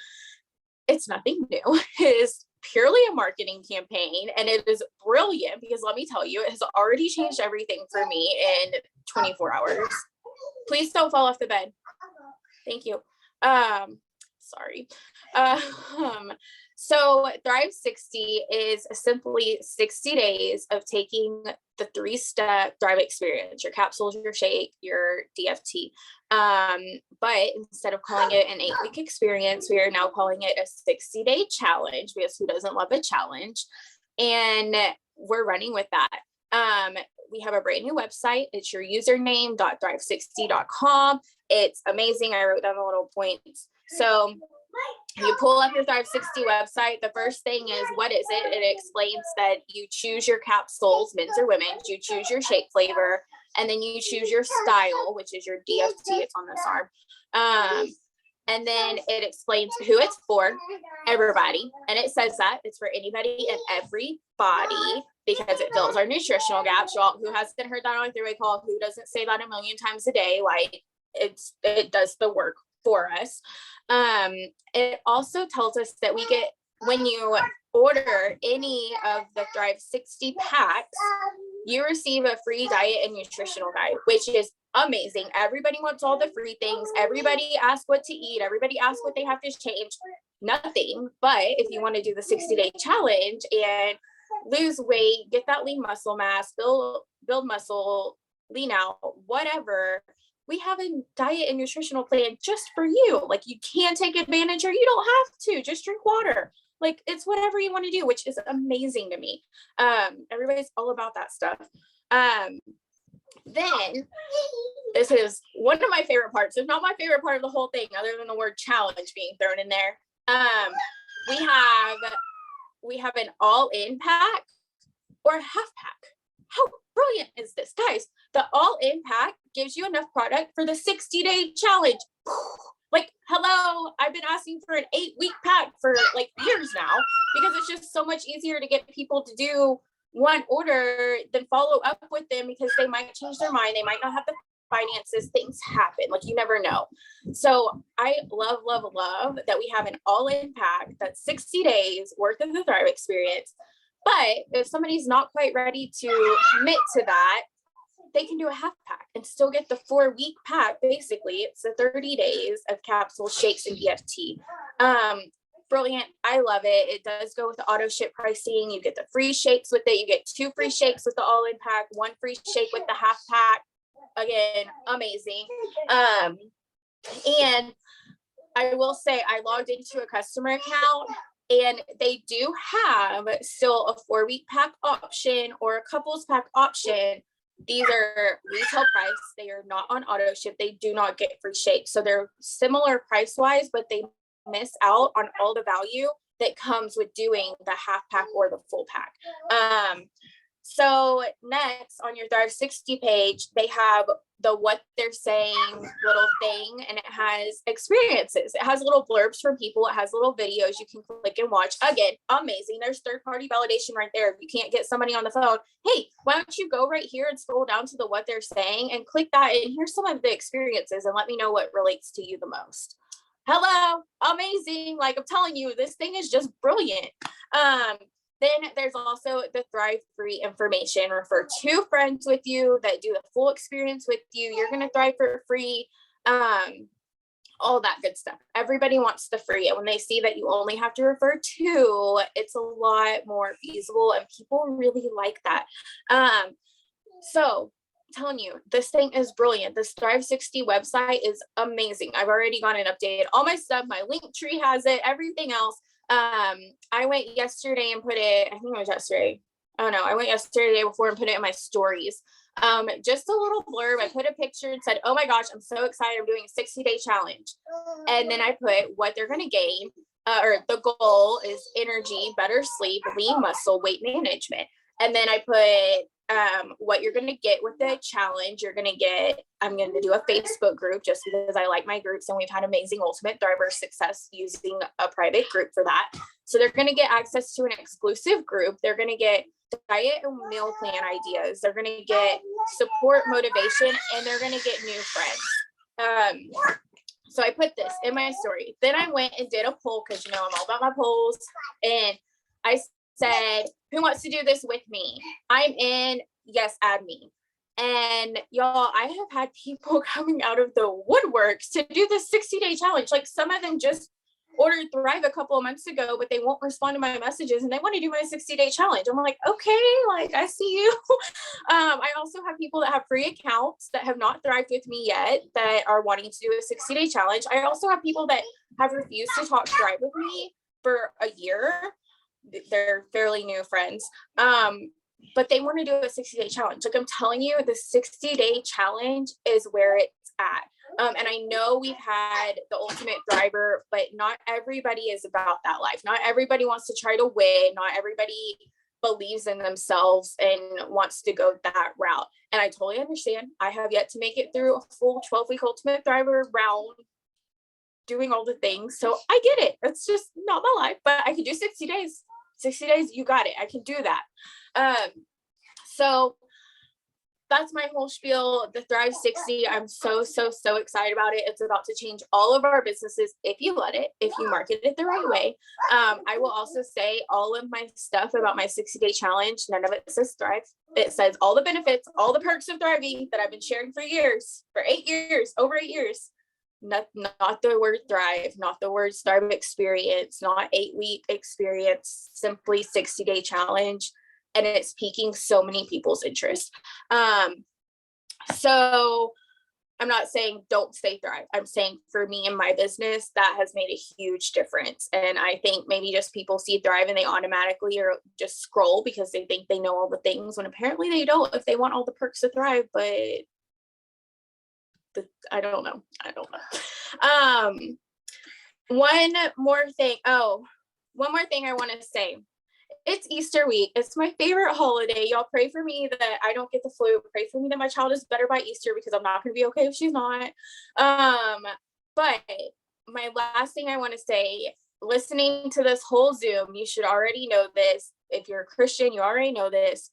it's nothing new. It is purely a marketing campaign and it is brilliant because let me tell you, it has already changed everything for me in 24 hours. Please don't fall off the bed. Thank you. Sorry. So Thrive 60 is simply 60 days of taking the 3-step Thrive experience, your capsules, your shake, your DFT. But instead of calling it an 8-week experience, we are now calling it a 60-day challenge because who doesn't love a challenge? And we're running with that. We have a brand new website. It's your username.thrive60.com. It's amazing. I wrote down the little points. So you pull up your Thrive 60 website. The first thing is, what is it? It explains that you choose your capsules, men's or women's, you choose your shake flavor, and then you choose your style, which is your DFT. It's on this arm. And then it explains who it's for, everybody. And it says that it's for anybody and everybody because it fills our nutritional gaps. Y'all, who hasn't heard that on a 3-way call? Who doesn't say that a million times a day? Like it does the work for us. It also tells us that we get, when you order any of the Thrive 60 packs, you receive a free diet and nutritional guide, which is amazing. Everybody wants all the free things. Everybody asks what to eat. Everybody asks what they have to change. Nothing. But if you want to do the 60-day challenge and lose weight, get that lean muscle mass, build muscle, lean out, whatever, we have a diet and nutritional plan just for you. Like you can take advantage or you don't have to. Just drink water. Like it's whatever you want to do, which is amazing to me. Everybody's all about that stuff. Then this is one of my favorite parts. If not my favorite part of the whole thing, other than the word challenge being thrown in there. We have an all-in pack or half pack. How brilliant is this, guys? The all-in pack gives you enough product for the 60-day challenge. Like, hello, I've been asking for an 8-week pack for like years now because it's just so much easier to get people to do one order than follow up with them because they might change their mind. They might not have the finances, things happen. Like you never know. So I love, love, love that we have an all-in pack that's 60 days worth of the Thrive experience. But if somebody's not quite ready to commit to that, they can do a half pack and still get the 4-week pack. Basically, it's the 30 days of capsules, shakes, and DFT. Brilliant. I love it. It does go with the auto ship pricing. You get the free shakes with it. You get 2 free shakes with the all-in pack, 1 free shake with the half pack. Again, amazing. And I will say I logged into a customer account, and they do have still a 4-week pack option or a couples pack option. These are retail price. They are not on auto ship. They do not get free shakes. So they're similar price wise, but they miss out on all the value that comes with doing the half pack or the full pack. So next on your Thrive 60 page, they have the what they're saying little thing, and it has experiences. It has little blurbs from people. It has little videos you can click and watch. Again, amazing. There's third-party validation right there. If you can't get somebody on the phone, hey, why don't you go right here and scroll down to the what they're saying and click that, and here's some of the experiences and let me know what relates to you the most. Hello, amazing. Like I'm telling you, this thing is just brilliant. Then there's also the Thrive free information. Refer 2 friends with you that do the full experience with you. You're going to thrive for free. All that good stuff. Everybody wants the free. And when they see that you only have to refer 2, it's a lot more feasible, and people really like that. So I'm telling you, this thing is brilliant. This Thrive 60 website is amazing. I've already gone and updated all my stuff. My link tree has it, everything else. I went yesterday and put it, I think it was yesterday. Oh no, I went yesterday, the day before, and put it in my stories. Just a little blurb. I put a picture and said, oh my gosh, I'm so excited. I'm doing a 60-day challenge. And then I put what they're going to gain, or the goal is energy, better sleep, lean muscle, weight management. And then I put what you're going to get with the challenge. You're going to get, I'm going to do a Facebook group just because I like my groups, and we've had amazing Ultimate Thriver success using a private group for that. So they're going to get access to an exclusive group. They're going to get diet and meal plan ideas. They're going to get support, motivation, and they're going to get new friends. So I put this in my story. Then I went and did a poll, because I'm all about my polls. And I said, who wants to do this with me? I'm in. Yes, add me. And y'all, I have had people coming out of the woodworks to do the 60-day challenge. Like some of them just ordered Thrive a couple of months ago, but they won't respond to my messages and they want to do my 60-day challenge. I'm like, okay, like I see you. I also have people that have free accounts that have not thrived with me yet that are wanting to do a 60-day challenge. I also have people that have refused to talk Thrive with me for a year. They're fairly new friends. But they want to do a 60-day challenge. Like I'm telling you, the 60-day challenge is where it's at. And I know we've had the Ultimate Thriver, but not everybody is about that life. Not everybody wants to try to win. Not everybody believes in themselves and wants to go that route. And I totally understand. I have yet to make it through a full 12-week Ultimate Thriver round, doing all the things. So I get it. It's just not my life, but I can do 60 days. 60 days, you got it. I can do that. So that's my whole spiel. The Thrive 60, I'm so excited about it. It's about to change all of our businesses if you let it, if you market it the right way. I will also say all of my stuff about my 60-day challenge, none of it says Thrive. It says all the benefits, all the perks of thriving that I've been sharing for years, for 8 years, over 8 years. Not the word Thrive, not the word Thrive experience, not 8-week experience, simply 60-day challenge. And it's piquing so many people's interest. So I'm not saying don't stay Thrive. I'm saying for me and my business, that has made a huge difference. And I think maybe just people see Thrive and they automatically or just scroll because they think they know all the things when apparently they don't, if they want all the perks of Thrive, but I don't know. One more thing I want to say. It's Easter week. It's my favorite holiday. Y'all pray for me that I don't get the flu. Pray for me that my child is better by Easter, because I'm not going to be okay if she's not. But my last thing I want to say, listening to this whole Zoom, you should already know this. If you're a Christian, you already know this.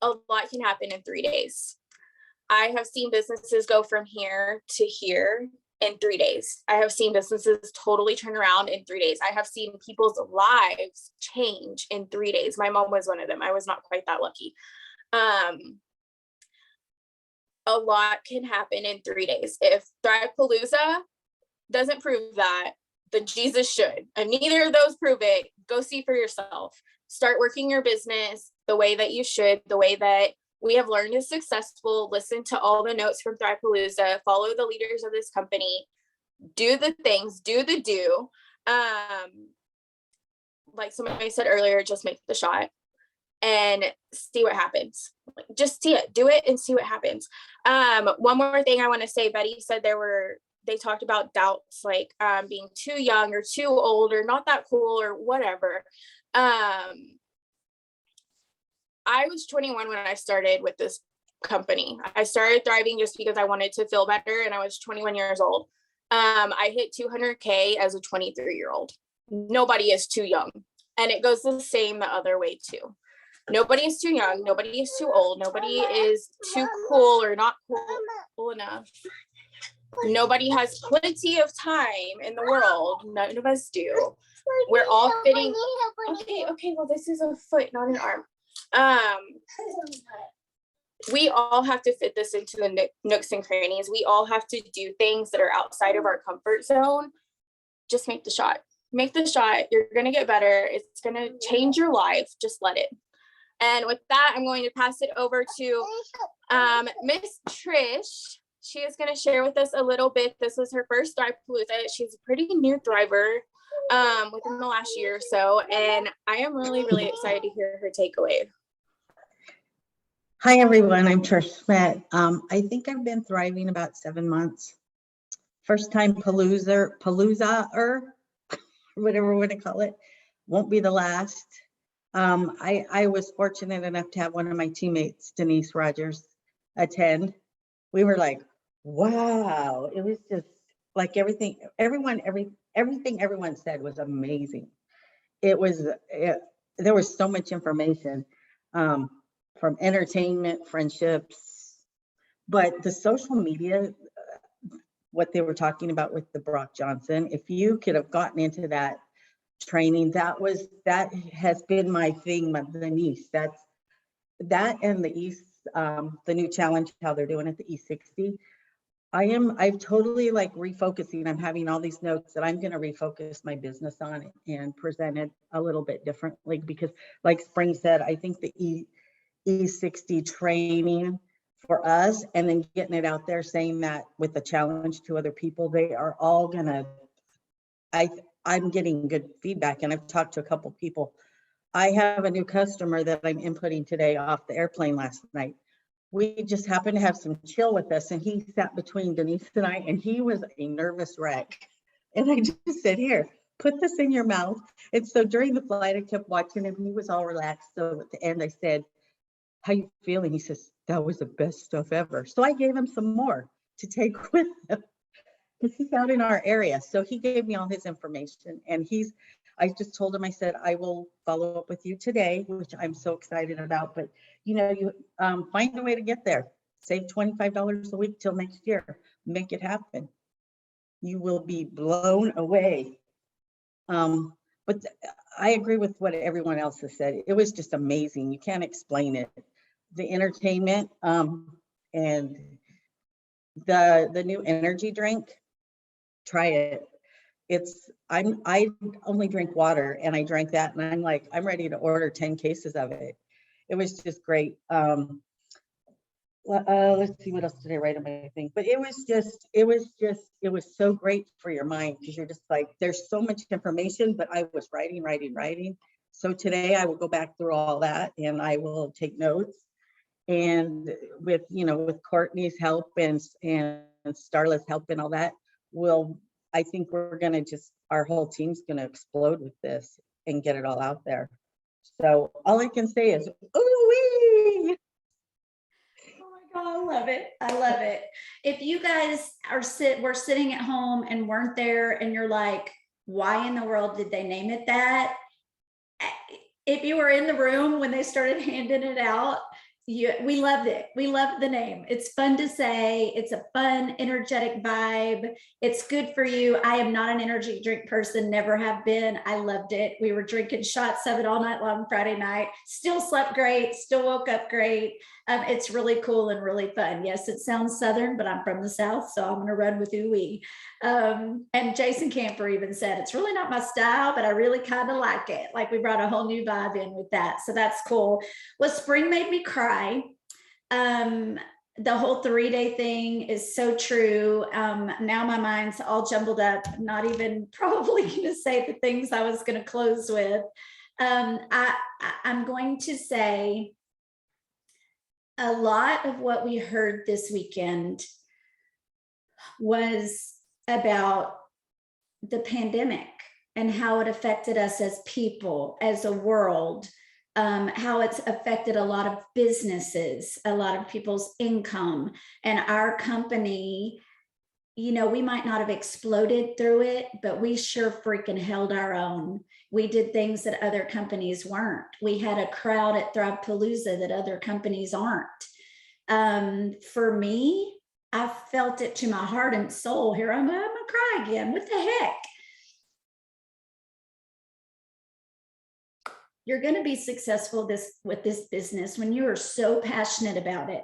A lot can happen in 3 days. I have seen businesses go from here to here in 3 days. I have seen businesses totally turn around in 3 days. I have seen people's lives change in 3 days. My mom was one of them. I was not quite that lucky. A lot can happen in 3 days. If Thrivepalooza doesn't prove that, then Jesus should. And neither of those prove it. Go see for yourself. Start working your business the way that you should, the way that we have learned is successful. Listen to all the notes from Thrivepalooza. Follow the leaders of this company. Do the things, do the do. Like somebody said earlier, just make the shot and see what happens. Just see it, do it and see what happens. One more thing I want to say, Betty said they talked about doubts, like being too young or too old or not that cool or whatever. I was 21 when I started with this company. I started Thriving just because I wanted to feel better, and I was 21 years old. I hit 200K as a 23-year-old. Nobody is too young. And it goes the same the other way too. Nobody is too young. Nobody is too old. Nobody is too cool or not cool enough. Nobody has plenty of time in the world. None of us do. We're all fitting. Okay. Well, this is a foot, not an arm. We all have to fit this into the nooks and crannies. We all have to do things that are outside of our comfort zone. Just make the shot. Make the shot. You're going to get better. It's going to change your life. Just let it. And with that, I'm going to pass it over to Miss Trish. She is going to share with us a little bit. This was her first Thrivepalooza. She's a pretty new thriver within the last year or so. And I am really, really excited to hear her takeaway. Hi, everyone. I'm Trish Schmidt. I think I've been thriving about 7 months. First time palooza-er, whatever we want to call it, won't be the last. I was fortunate enough to have one of my teammates, Denise Rogers, attend. We were like, wow, it was just like everything everyone said was amazing. There was so much information from entertainment, friendships, but the social media, what they were talking about with the Brock Johnson, if you could have gotten into that training, that has been my thing, the niche. That's that and the East, the new challenge, how they're doing at the E60. I've totally like refocusing. I'm having all these notes that I'm going to refocus my business on and present it a little bit differently, because like Spring said, I think the E60 training for us and then getting it out there, saying that with the challenge to other people, they are all gonna, I'm getting good feedback, and I've talked to a couple people. I have a new customer that I'm inputting today off the airplane last night. We just happened to have some chill with us, and he sat between Denise and I, and he was a nervous wreck. And I just said, here, put this in your mouth. And so during the flight, I kept watching him. He was all relaxed. So at the end, I said, how you feeling? He says, that was the best stuff ever. So I gave him some more to take with him, because he's out in our area. So he gave me all his information, and I just told him, I said, I will follow up with you today, which I'm so excited about. But you find a way to get there. Save $25 a week till next year. Make it happen. You will be blown away. But I agree with what everyone else has said. It was just amazing. You can't explain it. The entertainment and the new energy drink, try it. I only drink water, and I drank that, and I'm like, I'm ready to order 10 cases of it. It was just great. Let's see, what else did I write on my thing? But it was so great for your mind, because you're just like, there's so much information, but I was writing. So today I will go back through all that, and I will take notes. And with Courtney's help and Starla's help and all that, I think we're gonna our whole team's gonna explode with this and get it all out there. So all I can say is, ooh-wee! Oh my God, I love it. I love it. If you guys were sitting at home and weren't there, and you're like, why in the world did they name it that? If you were in the room when they started handing it out, We loved it. We loved the name. It's fun to say. It's a fun, energetic vibe. It's good for you. I am not an energy drink person, never have been. I loved it. We were drinking shots of it all night long Friday night. Still slept great, still woke up great. It's really cool and really fun. Yes, it sounds Southern, but I'm from the South, so I'm going to run with ooey. And Jason Camper even said, it's really not my style, but I really kind of like it. Like we brought a whole new vibe in with that. So that's cool. Well, spring made me cry. The whole 3-day thing is so true. Now my mind's all jumbled up. I'm not even probably going to say the things I was going to close with. I'm going to say a lot of what we heard this weekend was about the pandemic and how it affected us as people, as a world, how it's affected a lot of businesses, a lot of people's income, and our company. You know, we might not have exploded through it, but we sure freaking held our own. We did things that other companies weren't. We had a crowd at Thrivepalooza that other companies aren't. For me, I felt it to my heart and soul. Here I'm gonna cry again. What the heck? You're going to be successful with this business when you are so passionate about it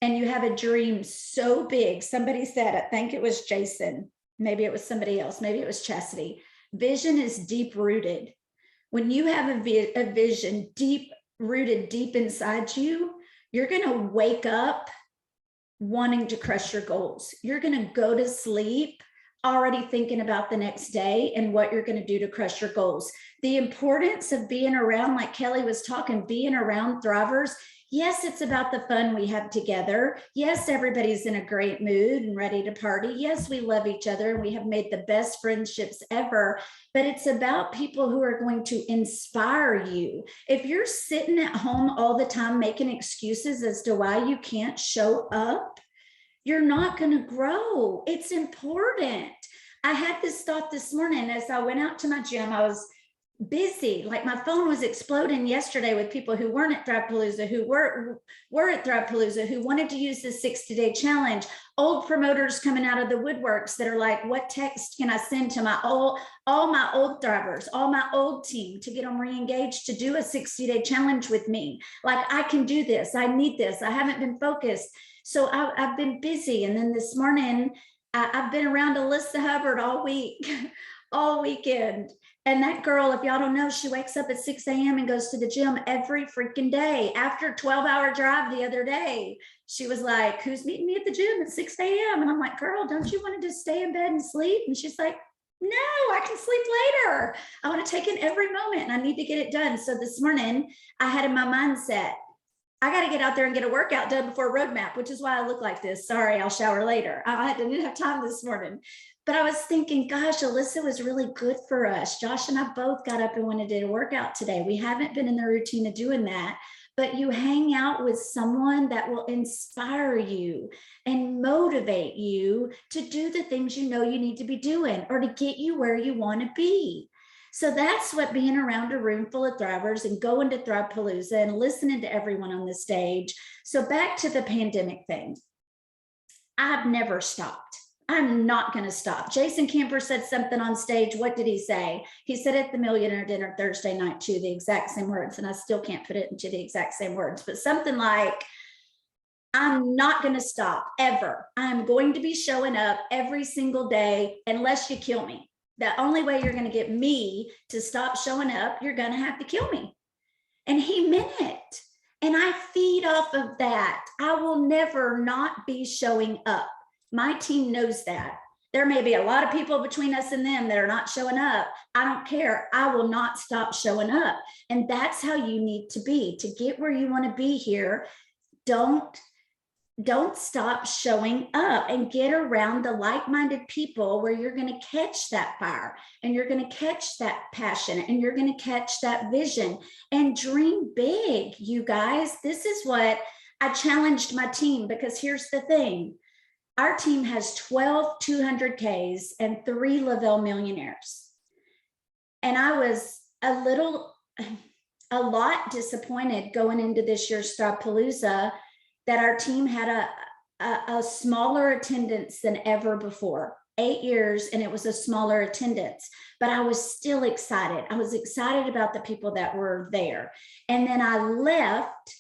and you have a dream so big. Somebody said, I think it was Jason, maybe it was somebody else, maybe it was Chastity. Vision is deep rooted. When you have a vision deep rooted deep inside you, you're going to wake up wanting to crush your goals. You're going to go to sleep already thinking about the next day and what you're going to do to crush your goals. The importance of being around, like Kelly was talking, being around thrivers. Yes, it's about the fun we have together. Yes, everybody's in a great mood and ready to party. Yes, we love each other and we have made the best friendships ever, but it's about people who are going to inspire you. If you're sitting at home all the time making excuses as to why you can't show up, you're not going to grow. It's important. I had this thought this morning as I went out to my gym. I was busy, like my phone was exploding yesterday with people who weren't at Thrivepalooza, who were at Thrivepalooza, who wanted to use the 60-day challenge. Old promoters coming out of the woodworks that are like, what text can I send to all my old thrivers, all my old team to get them re-engaged to do a 60-day challenge with me? Like, I can do this. I need this. I haven't been focused. So I've been busy. And then this morning, I've been around Alyssa Hubbard all week, all weekend. And that girl, if y'all don't know, she wakes up at 6 a.m. and goes to the gym every freaking day. After a 12-hour drive the other day, she was like, who's meeting me at the gym at 6 a.m.? And I'm like, girl, don't you want to just stay in bed and sleep? And she's like, no, I can sleep later. I want to take in every moment and I need to get it done. So this morning I had in my mindset, I got to get out there and get a workout done before roadmap, which is why I look like this. Sorry, I'll shower later. I didn't have time this morning. But I was thinking, gosh, Alyssa was really good for us. Josh and I both got up and went and did a workout today. We haven't been in the routine of doing that, but you hang out with someone that will inspire you and motivate you to do the things you know you need to be doing or to get you where you want to be. So that's what being around a room full of thrivers and going to Thrivepalooza and listening to everyone on the stage. So back to the pandemic thing. I've never stopped. I'm not going to stop. Jason Camper said something on stage. What did he say? He said at the Millionaire Dinner Thursday night too, the exact same words. And I still can't put it into the exact same words, but something like, I'm not going to stop ever. I'm going to be showing up every single day unless you kill me. The only way you're going to get me to stop showing up, you're going to have to kill me. And he meant it. And I feed off of that. I will never not be showing up. My team knows that. There may be a lot of people between us and them that are not showing up. I don't care. I will not stop showing up. And that's how you need to be. To get where you want to be here, don't stop showing up and get around the like-minded people where you're going to catch that fire and you're going to catch that passion and you're going to catch that vision and dream big, you guys. This is what I challenged my team, because here's the thing. Our team has 12 200Ks and 3 Lavelle millionaires. And I was a little, a lot disappointed going into this year's Strawpalooza that our team had a smaller attendance than ever before. 8 years, and it was a smaller attendance, but I was still excited. I was excited about the people that were there. And then I left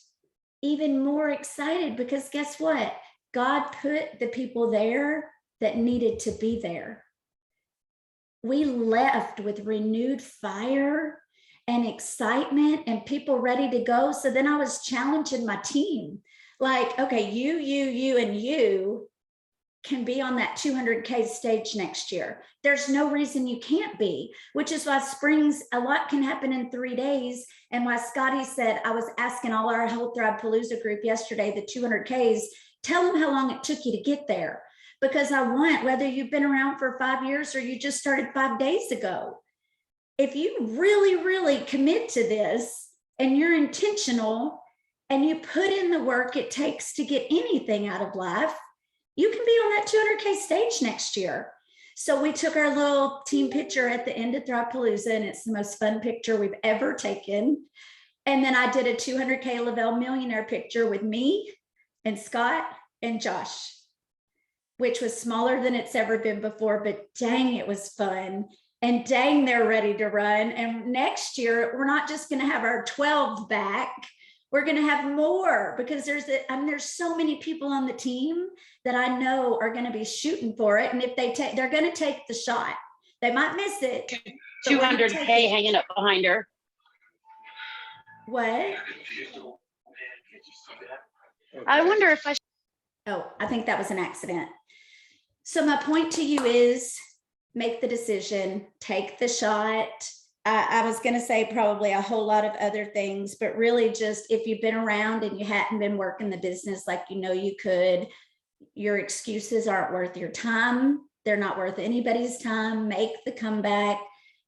even more excited because guess what? God put the people there that needed to be there. We left with renewed fire and excitement and people ready to go. So then I was challenging my team, like, okay, you, and you can be on that 200K stage next year. There's no reason you can't be, which is why Springs, a lot can happen in 3 days. And why Scotty said, I was asking all our whole Thrive-Palooza group yesterday, the 200Ks, tell them how long it took you to get there. Because I want, whether you've been around for 5 years or you just started 5 days ago, if you really, really commit to this and you're intentional and you put in the work it takes to get anything out of life, you can be on that 200K stage next year. So we took our little team picture at the end of Thrive-Palooza, and it's the most fun picture we've ever taken. And then I did a 200K Lavelle Millionaire picture with me and Scott and Josh, which was smaller than it's ever been before, but dang, it was fun. And dang, they're ready to run. And next year, we're not just going to have our 12 back. We're going to have more because there's so many people on the team that I know are going to be shooting for it. And if they're going to take the shot. They might miss it. 200K hanging up behind her. What? I wonder if Oh, I think that was an accident. So my point to you is make the decision, take the shot. I was going to say probably a whole lot of other things, but really just if you've been around and you hadn't been working the business like you know you could, your excuses aren't worth your time. They're not worth anybody's time. Make the comeback,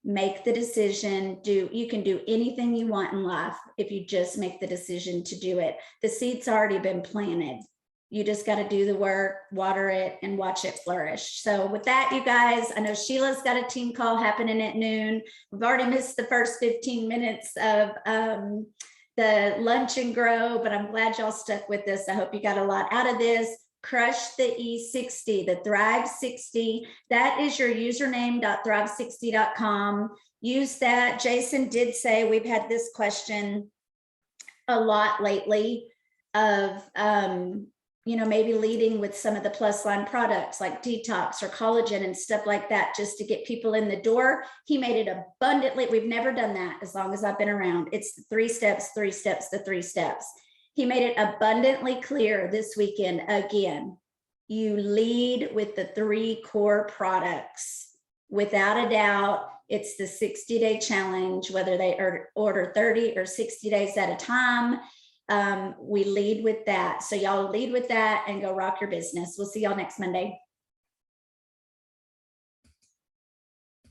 make the decision. You can do anything you want in life if you just make the decision to do it. The seed's already been planted. You just got to do the work, water it, and watch it flourish. So with that, you guys, I know Sheila's got a team call happening at noon. We've already missed the first 15 minutes of the lunch and grow, but I'm glad y'all stuck with this. I hope you got a lot out of this. Crush the E60, the Thrive 60. That is your username.thrive60.com. Use that. Jason did say we've had this question a lot lately of, maybe leading with some of the plus line products like detox or collagen and stuff like that, just to get people in the door. He made it abundantly. We've never done that as long as I've been around. It's the 3 steps, the 3 steps. He made it abundantly clear this weekend. Again, you lead with the 3 core products. Without a doubt, it's the 60-day challenge, whether they order 30 or 60 days at a time. We lead with that. So y'all lead with that and go rock your business. We'll see y'all next Monday.